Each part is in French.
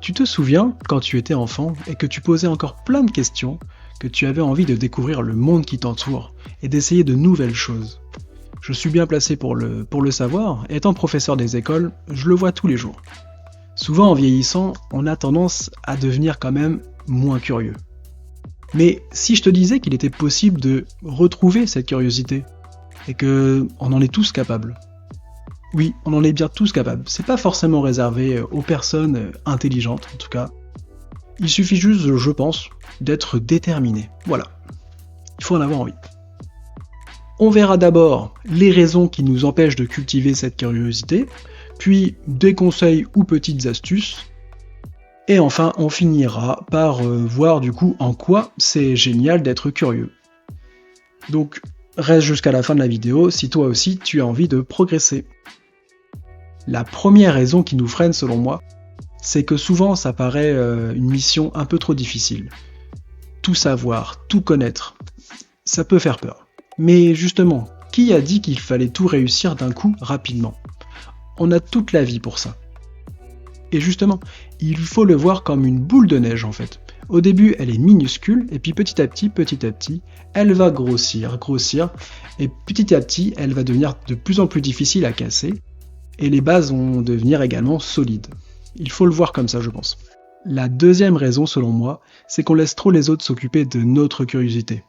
Tu te souviens, quand tu étais enfant et que tu posais encore plein de questions, que tu avais envie de découvrir le monde qui t'entoure et d'essayer de nouvelles choses. Je suis bien placé pour le savoir, étant professeur des écoles, je le vois tous les jours. Souvent en vieillissant, on a tendance à devenir quand même moins curieux. Mais si je te disais qu'il était possible de retrouver cette curiosité, et que on en est tous capables. Oui, on en est bien tous capables. C'est pas forcément réservé aux personnes intelligentes, en tout cas. Il suffit juste, je pense, d'être déterminé. Voilà. Il faut en avoir envie. On verra d'abord les raisons qui nous empêchent de cultiver cette curiosité, puis des conseils ou petites astuces, et enfin on finira par voir du coup en quoi c'est génial d'être curieux. Donc reste jusqu'à la fin de la vidéo si toi aussi tu as envie de progresser. La première raison qui nous freine selon moi, c'est que souvent ça paraît une mission un peu trop difficile. Tout savoir, tout connaître, ça peut faire peur. Mais justement, qui a dit qu'il fallait tout réussir d'un coup rapidement ? On a toute la vie pour ça. Et justement, il faut le voir comme une boule de neige en fait. Au début, elle est minuscule, et puis petit à petit, elle va grossir, et petit à petit, elle va devenir de plus en plus difficile à casser, et les bases vont devenir également solides. Il faut le voir comme ça, je pense. La deuxième raison, selon moi, c'est qu'on laisse trop les autres s'occuper de notre curiosité.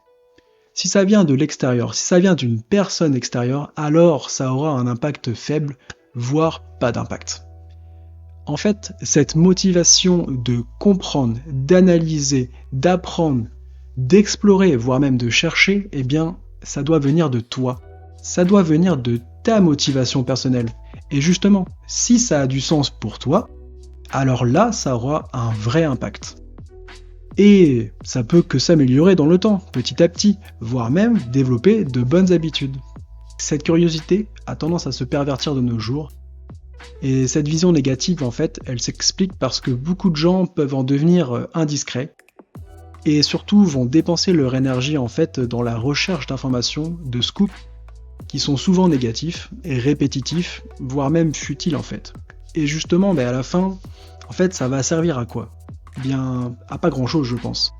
Si ça vient de l'extérieur, si ça vient d'une personne extérieure, alors ça aura un impact faible, voire pas d'impact. En fait, cette motivation de comprendre, d'analyser, d'apprendre, d'explorer, voire même de chercher, eh bien, ça doit venir de toi. Ça doit venir de ta motivation personnelle. Et justement, si ça a du sens pour toi, alors là, ça aura un vrai impact. Et ça peut que s'améliorer dans le temps, petit à petit, voire même développer de bonnes habitudes. Cette curiosité a tendance à se pervertir de nos jours, et cette vision négative, en fait, elle s'explique parce que beaucoup de gens peuvent en devenir indiscrets, et surtout vont dépenser leur énergie, en fait, dans la recherche d'informations, de scoops, qui sont souvent négatifs et répétitifs, voire même futiles, en fait. Et justement, à la fin, en fait, ça va servir à quoi ? Bien, à pas grand chose, je pense.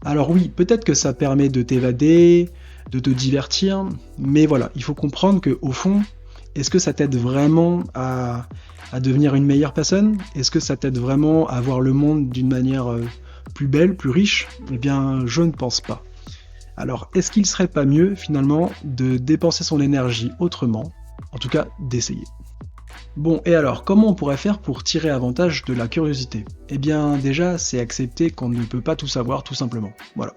Alors oui, peut-être que ça permet de t'évader, de te divertir, mais voilà, il faut comprendre que au fond, est-ce que ça t'aide vraiment à devenir une meilleure personne ? Est-ce que ça t'aide vraiment à voir le monde d'une manière plus belle, plus riche ? Eh bien, je ne pense pas. Alors, est-ce qu'il serait pas mieux, finalement, de dépenser son énergie autrement ? En tout cas, d'essayer. Bon, et alors, comment on pourrait faire pour tirer avantage de la curiosité ? Eh bien, déjà, c'est accepter qu'on ne peut pas tout savoir, tout simplement. Voilà.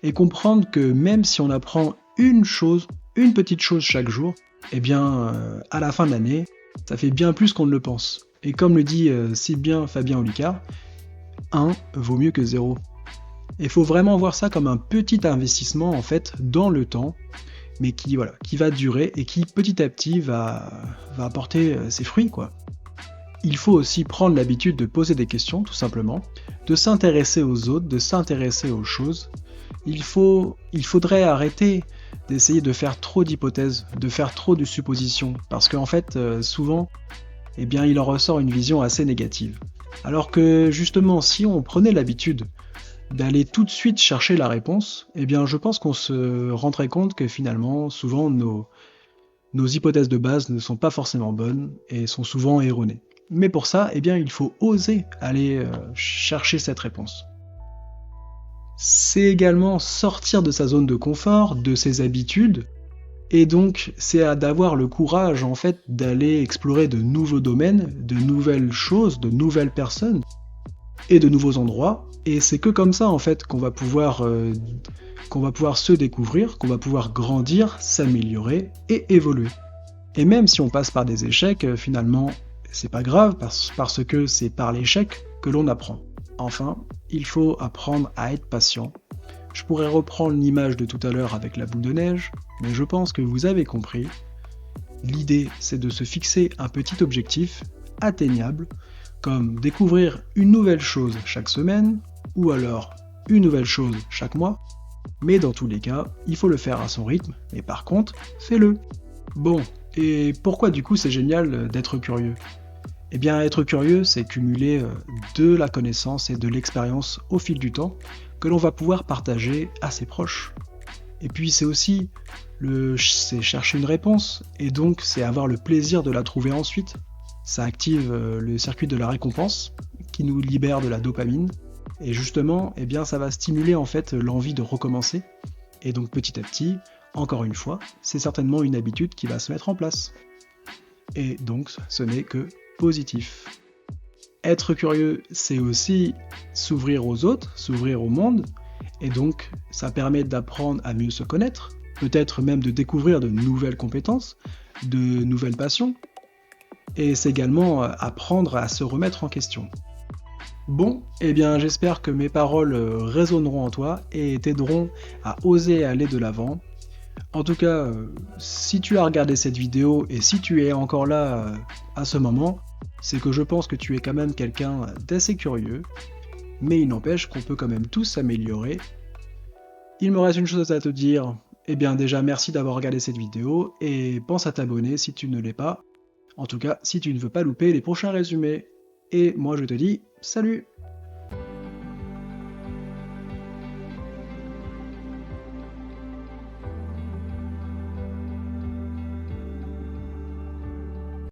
Et comprendre que même si on apprend une petite chose chaque jour, eh bien, à la fin de l'année, ça fait bien plus qu'on ne le pense. Et comme le dit si bien Fabien Olicard, 1 vaut mieux que 0. Et il faut vraiment voir ça comme un petit investissement, en fait, dans le temps, mais qui va durer et qui petit à petit va apporter ses fruits, quoi. Il faut aussi prendre l'habitude de poser des questions, tout simplement, de s'intéresser aux autres, de s'intéresser aux choses. Il faudrait arrêter d'essayer de faire trop d'hypothèses, de faire trop de suppositions, parce qu'en fait, souvent, eh bien, il en ressort une vision assez négative. Alors que justement, si on prenait l'habitude d'aller tout de suite chercher la réponse, eh bien je pense qu'on se rendrait compte que finalement, souvent, nos hypothèses de base ne sont pas forcément bonnes et sont souvent erronées. Mais pour ça, eh bien, il faut oser aller chercher cette réponse. C'est également sortir de sa zone de confort, de ses habitudes, et donc c'est d'avoir le courage en fait d'aller explorer de nouveaux domaines, de nouvelles choses, de nouvelles personnes, et de nouveaux endroits, et c'est que comme ça en fait qu'on va pouvoir se découvrir, qu'on va pouvoir grandir, s'améliorer et évoluer. Et même si on passe par des échecs, finalement, c'est pas grave parce que c'est par l'échec que l'on apprend. Enfin, il faut apprendre à être patient. Je pourrais reprendre l'image de tout à l'heure avec la boule de neige, mais je pense que vous avez compris. L'idée, c'est de se fixer un petit objectif atteignable, comme découvrir une nouvelle chose chaque semaine, ou alors une nouvelle chose chaque mois, mais dans tous les cas, il faut le faire à son rythme, mais par contre, fais-le. Bon, et pourquoi du coup c'est génial d'être curieux ? Eh bien, être curieux, c'est cumuler de la connaissance et de l'expérience au fil du temps que l'on va pouvoir partager à ses proches. Et puis c'est aussi c'est chercher une réponse, et donc c'est avoir le plaisir de la trouver ensuite. Ça active le circuit de la récompense, qui nous libère de la dopamine, et justement, eh bien, ça va stimuler en fait l'envie de recommencer, et donc petit à petit, encore une fois, c'est certainement une habitude qui va se mettre en place. Et donc ce n'est que positif. Être curieux, c'est aussi s'ouvrir aux autres, s'ouvrir au monde, et donc ça permet d'apprendre à mieux se connaître, peut-être même de découvrir de nouvelles compétences, de nouvelles passions, et c'est également apprendre à se remettre en question. Bon, eh bien j'espère que mes paroles résonneront en toi et t'aideront à oser aller de l'avant. En tout cas, si tu as regardé cette vidéo et si tu es encore là à ce moment, c'est que je pense que tu es quand même quelqu'un d'assez curieux, mais il n'empêche qu'on peut quand même tous s'améliorer. Il me reste une chose à te dire, eh bien déjà merci d'avoir regardé cette vidéo et pense à t'abonner si tu ne l'es pas, en tout cas si tu ne veux pas louper les prochains résumés. Et moi je te dis salut!